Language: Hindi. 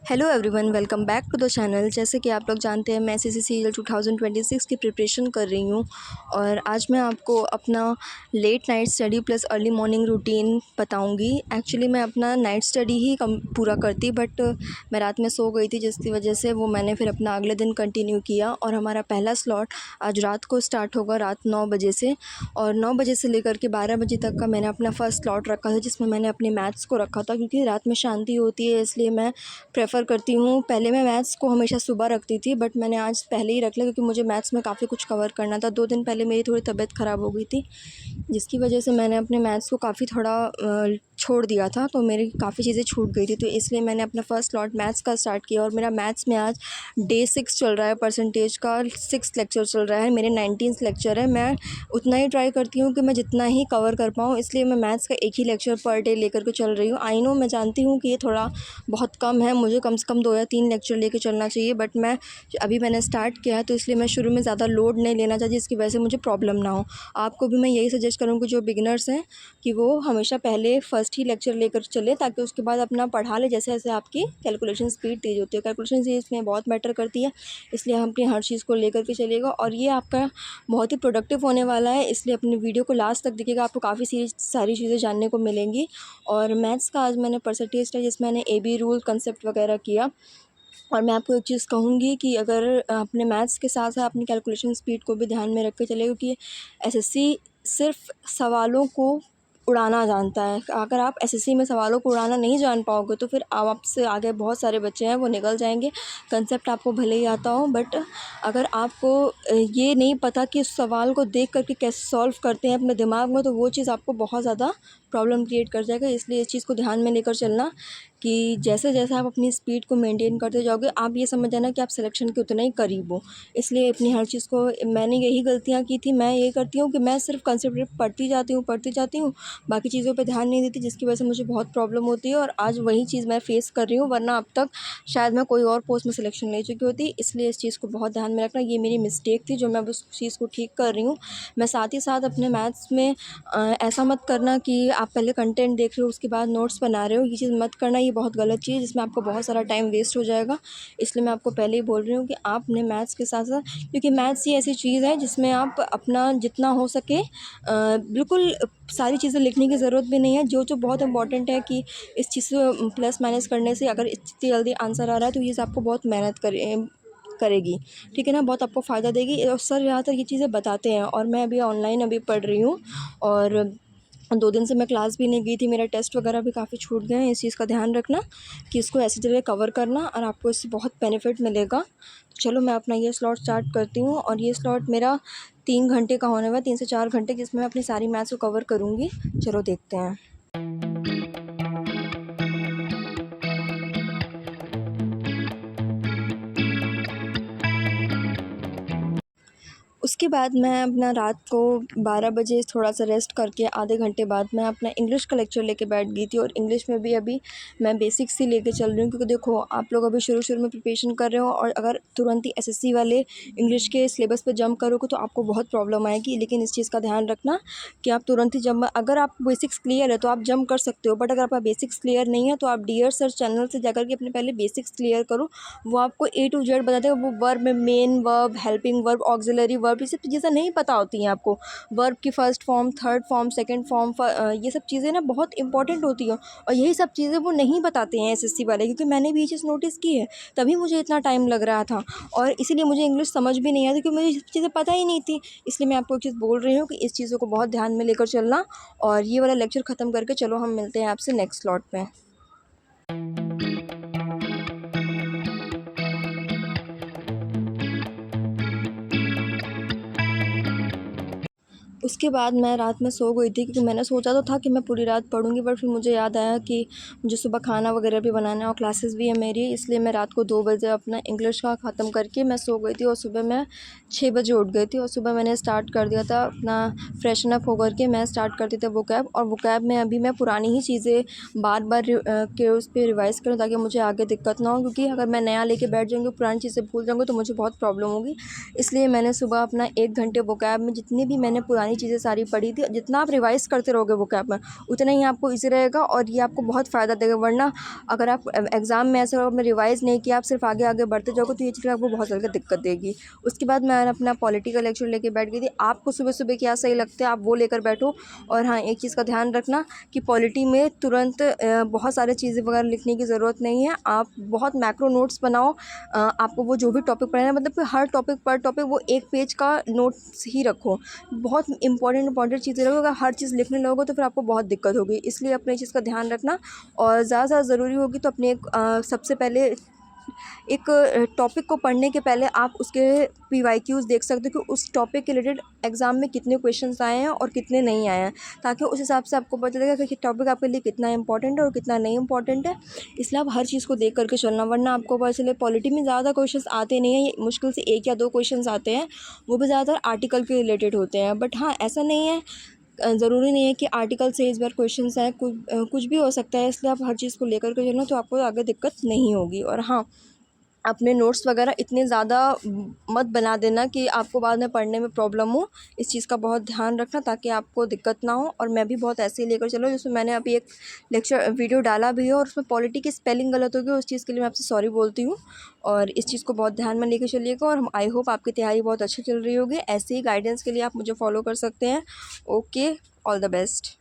Hello everyone, welcome back to the channel. जैसे कि आप लोग जानते हैं, मैं एसएससी सीजीएल 2026 की प्रिपरेशन कर रही हूँ और आज मैं आपको अपना late night study plus early morning routine बताऊँगी। एक्चुअली मैं अपना नाइट स्टडी ही पूरा करती, बट मैं रात में सो गई थी, जिसकी वजह से वो मैंने फिर अपना अगले दिन कंटिन्यू किया। और हमारा पहला स्लॉट आज रात को स्टार्ट होगा, रात 9 बजे से, और 9 बजे से लेकर के 12 बजे तक का मैंने अपना फ़र्स्ट स्लॉट रखा था, जिसमें मैंने अपने मैथ्स को रखा था, क्योंकि रात में शांति होती है, इसलिए मैं प्रेफ़र करती हूँ। पहले मैं मैथ्स को हमेशा सुबह रखती थी, बट मैंने आज पहले ही रख लिया, क्योंकि मुझे मैथ्स में काफ़ी कुछ कवर करना था। 2 दिन पहले मेरी थोड़ी तबीयत ख़राब हो गई थी, जिसकी वजह से मैंने अपने मैथ्स को काफ़ी थोड़ा छोड़ दिया था, तो मेरी काफ़ी चीज़ें छूट गई थी। तो इसलिए मैंने अपना फ़र्स्ट स्लॉट मैथ्स का स्टार्ट किया, और मेरा मैथ्स में आज डे 6 चल रहा है, परसेंटेज का 6 लेक्चर चल रहा है। मेरे 19 लेक्चर है। मैं उतना ही ट्राई करती हूँ कि मैं जितना ही कवर कर पाऊँ, इसलिए मैं मैथ्स का एक ही लेक्चर पर डे लेकर के चल रही हूँ। आई नो, मैं जानती हूँ कि ये थोड़ा बहुत कम है, मुझे कम से कम 2 या 3 लेक्चर लेके चलना चाहिए, बट मैंने स्टार्ट किया है, तो इसलिए मैं शुरू में ज़्यादा लोड नहीं लेना चाहती, जिसकी वजह से मुझे प्रॉब्लम ना हो। आपको भी मैं यही सजेस्ट करूँगी, जो बिगिनर्स हैं, कि वो हमेशा पहले फ़र्स्ट ही लेक्चर लेकर चले, ताकि उसके बाद अपना पढ़ा ले, जैसे जैसे आपकी कैलकुलेशन स्पीड तेज़ होती है। कैलकुलेशन स्पीड इसमें बहुत मैटर करती है, इसलिए हम अपनी हर चीज़ को लेकर के चलिएगा, और ये आपका बहुत ही प्रोडक्टिव होने वाला है, इसलिए अपनी वीडियो को लास्ट तक देखिएगा, आपको काफ़ी सारी चीज़ें जानने को मिलेंगी। और मैथ्स का आज मैंने परसेंटेज था, जिसमें मैंने AB रूल कंसेप्ट वगैरह किया। और मैं आपको एक चीज़ कहूँगी कि अगर अपने मैथ्स के साथ साथ अपनी कैलकुलेशन स्पीड को भी ध्यान में रख के चलें, क्योंकि एसएससी सिर्फ सवालों को उड़ाना जानता है। अगर आप एसएससी में सवालों को उड़ाना नहीं जान पाओगे, तो फिर आपसे आगे बहुत सारे बच्चे हैं, वो निकल जाएंगे। कंसेप्ट आपको भले ही आता हो, बट अगर आपको ये नहीं पता कि उस सवाल को देख करके कैसे सॉल्व करते हैं अपने दिमाग में, तो वो चीज़ आपको बहुत ज़्यादा प्रॉब्लम क्रिएट कर जाएगा। इसलिए इस चीज़ को ध्यान में लेकर चलना कि जैसे जैसे आप अपनी स्पीड को मेंटेन करते जाओगे, आप ये समझ जाना कि आप सिलेक्शन के उतने ही करीब हो। इसलिए अपनी हर चीज़ को, मैंने यही गलतियाँ की थी, मैं ये करती हूँ कि मैं सिर्फ कंसेप्ट पढ़ती जाती हूँ, बाकी चीज़ों पे ध्यान नहीं देती, जिसकी वजह से मुझे बहुत प्रॉब्लम होती है, और आज वही चीज़ मैं फ़ेस कर रही हूँ, वरना अब तक शायद मैं कोई और पोस्ट में सिलेक्शन ले चुकी होती। इसलिए इस चीज़ को बहुत ध्यान में रखना, ये मेरी मिस्टेक थी, जो मैं अब उस चीज़ को ठीक कर रही हूँ। मैं साथ ही साथ अपने मैथ्स में ऐसा मत करना कि आप पहले कंटेंट देख रहे हो, उसके बाद नोट्स बना रहे हो, ये चीज़ मत करना। ये बहुत गलत चीज़ है, जिसमें आपको बहुत सारा टाइम वेस्ट हो जाएगा। इसलिए मैं आपको पहले ही बोल रही हूँ कि आप अपने मैथ्स के साथ साथ, क्योंकि मैथ्स ही ऐसी चीज़ है जिसमें आप अपना जितना हो सके बिल्कुल सारी चीज़ें लिखने की ज़रूरत भी नहीं है। जो बहुत इंपॉर्टेंट है कि इस चीज़ से प्लस माइनस करने से अगर इतनी जल्दी आंसर आ रहा है, तो ये आपको बहुत मेहनत करेगी, ठीक है ना, बहुत आपको फ़ायदा देगी। और सर ज़्यादातर ये चीज़ें बताते हैं, और मैं अभी ऑनलाइन अभी पढ़ रही हूँ, और 2 दिन से मैं क्लास भी नहीं गई थी। मेरा टेस्ट वगैरह भी काफ़ी छूट गए हैं। इस चीज़ का ध्यान रखना कि इसको ऐसी जगह कवर करना, और आपको इससे बहुत बेनिफिट मिलेगा। तो चलो, मैं अपना ये स्लॉट स्टार्ट करती हूँ, और ये स्लॉट मेरा 3 घंटे का होने वाला है, 3 से 4 घंटे, जिसमें मैं अपनी सारी मैथ्स को कवर करूँगी। चलो देखते हैं। उसके बाद मैं अपना रात को 12 बजे थोड़ा-सा रेस्ट करके आधे घंटे बाद मैं अपना इंग्लिश का लेक्चर लेके बैठ गई थी, और इंग्लिश में भी अभी मैं बेसिक्स ही लेके चल रही हूँ, क्योंकि देखो, आप लोग अभी शुरू-शुरू में प्रिपरेशन कर रहे हो, और अगर तुरंत ही एसएससी वाले इंग्लिश के सिलेबस पे जंप करोगे, तो आपको बहुत प्रॉब्लम आएगी। लेकिन इस चीज़ का ध्यान रखना कि आप तुरंत ही जंप, अगर आप बेसिक्स क्लियर है तो आप जंप कर सकते हो, बट अगर आपका बेसिक्स क्लियर नहीं है, तो आप डियर सर चैनल से जाकर के अपने पहले बेसिक्स क्लियर करो। वो आपको A to Z बताते हैं। वो वर्ब में main verb, helping verb, auxiliary verb, ये सब चीज़ें नहीं पता होती हैं आपको। वर्ब की first form, third form, second form, ये सब चीज़ें ना बहुत इंपॉर्टेंट होती हैं, और यही सब चीज़ें वो नहीं बताते हैं एसएससी वाले, क्योंकि मैंने भी ये चीज़ नोटिस की है, तभी मुझे इतना टाइम लग रहा था, और इसीलिए मुझे इंग्लिश समझ भी नहीं आती, क्योंकि मुझे ये सब चीज़ें पता ही नहीं थी। इसलिए मैं आपको एक चीज़ बोल रही हूँ कि इस चीज़ों को बहुत ध्यान में लेकर चलना, और ये वाला लेक्चर ख़त्म करके चलो हम मिलते हैं आपसे नेक्स्ट स्लॉट में। उसके बाद मैं रात में सो गई थी, क्योंकि मैंने सोचा तो था कि मैं पूरी रात पढ़ूँगी, बट फिर मुझे याद आया कि मुझे सुबह खाना वगैरह भी बनाना है, और क्लासेस भी है मेरी। इसलिए मैं रात को 2 बजे अपना इंग्लिश का ख़त्म करके मैं सो गई थी, और सुबह मैं 6 बजे उठ गई थी, और सुबह मैंने स्टार्ट कर दिया था अपना फ्रेशन अप होकर के मैं स्टार्ट करती थी वोकैब। और वोकैब में अभी मैं पुरानी ही चीज़ें बार बार के उस पर रिवाइज़ करूँ, ताकि मुझे आगे दिक्कत ना हो, क्योंकि अगर मैं नया लेके बैठ जाऊँगी, पुरानी चीज़ें भूल जाऊँगी, तो मुझे बहुत प्रॉब्लम होगी। इसलिए मैंने सुबह अपना 1 घंटे वोकैब में जितनी भी मैंने पुरानी पुरानी चीज़ें सारी पढ़ी थी। जितना आप रिवाइज़ करते रहोगे वोकैब में, उतना ही आपको ईज़ी रहेगा और ये आपको बहुत फ़ायदा देगा। वरना अगर आप एग्ज़ाम में ऐसा आपने रिवाइज़ नहीं किया, आप सिर्फ आगे आगे बढ़ते जाओगे, तो ये चीज़ आपको बहुत ज़्यादा दिक्कत देगी। उसके बाद मैं अपना पॉलिटी का लेक्चर लेके बैठ गई थी। आपको सुबह सुबह क्या सही लगता है, आप वो लेकर बैठो। और हाँ, एक चीज़ का ध्यान रखना कि पॉलिटी में तुरंत बहुत सारी चीज़ें वगैरह लिखने की ज़रूरत नहीं है। आप बहुत मैक्रो नोट्स बनाओ। आपको वो जो भी टॉपिक पढ़ना है, मतलब कि हर टॉपिक पर टॉपिक वो एक पेज का नोट्स ही रखो। बहुत इंपॉर्टेंट चीज़ें रखो। अगर हर चीज़ लिखने लगोगे तो फिर आपको बहुत दिक्कत होगी। इसलिए अपने चीज़ का ध्यान रखना। और ज़्यादा से ज़्यादा ज़रूरी होगी तो अपने सबसे पहले एक टॉपिक को पढ़ने के पहले आप उसके पीवाईक्यूज़ देख सकते हो कि उस टॉपिक के रिलेटेड एग्ज़ाम में कितने क्वेश्चंस आए हैं और कितने नहीं आए हैं, ताकि उस हिसाब से आपको पता चलेगा कि टॉपिक आपके लिए कितना इंपॉर्टेंट है और कितना नहीं इंपॉर्टेंट है। इसलिए आप हर चीज़ को देख करके चलना, वरना आपको पता चले पॉलिटी में ज़्यादा क्वेश्चंस आते नहीं हैं। ये मुश्किल से 1 या 2 क्वेश्चंस आते हैं, वो भी ज़्यादातर आर्टिकल के रिलेटेड होते हैं। बट हाँ, ऐसा नहीं है, ज़रूरी नहीं है कि आर्टिकल से इस बार क्वेश्चंस आए, कुछ भी हो सकता है। इसलिए आप हर चीज़ को लेकर के चलना, तो आपको आगे दिक्कत नहीं होगी। और हाँ, अपने नोट्स वगैरह इतने ज़्यादा मत बना देना कि आपको बाद में पढ़ने में प्रॉब्लम हो। इस चीज़ का बहुत ध्यान रखना ताकि आपको दिक्कत ना हो। और मैं भी बहुत ऐसे ही लेकर चलूँ, जिसमें मैंने अभी एक लेक्चर वीडियो डाला भी है और उसमें पॉलिटी की स्पेलिंग गलत होगी, उस चीज़ के लिए मैं आपसे सॉरी बोलती हूँ। और इस चीज़ को बहुत ध्यान में लेकर चलिएगा। और आई होप आपकी तैयारी बहुत अच्छी चल रही होगी। ऐसे ही गाइडेंस के लिए आप मुझे फॉलो कर सकते हैं। Okay, all the best.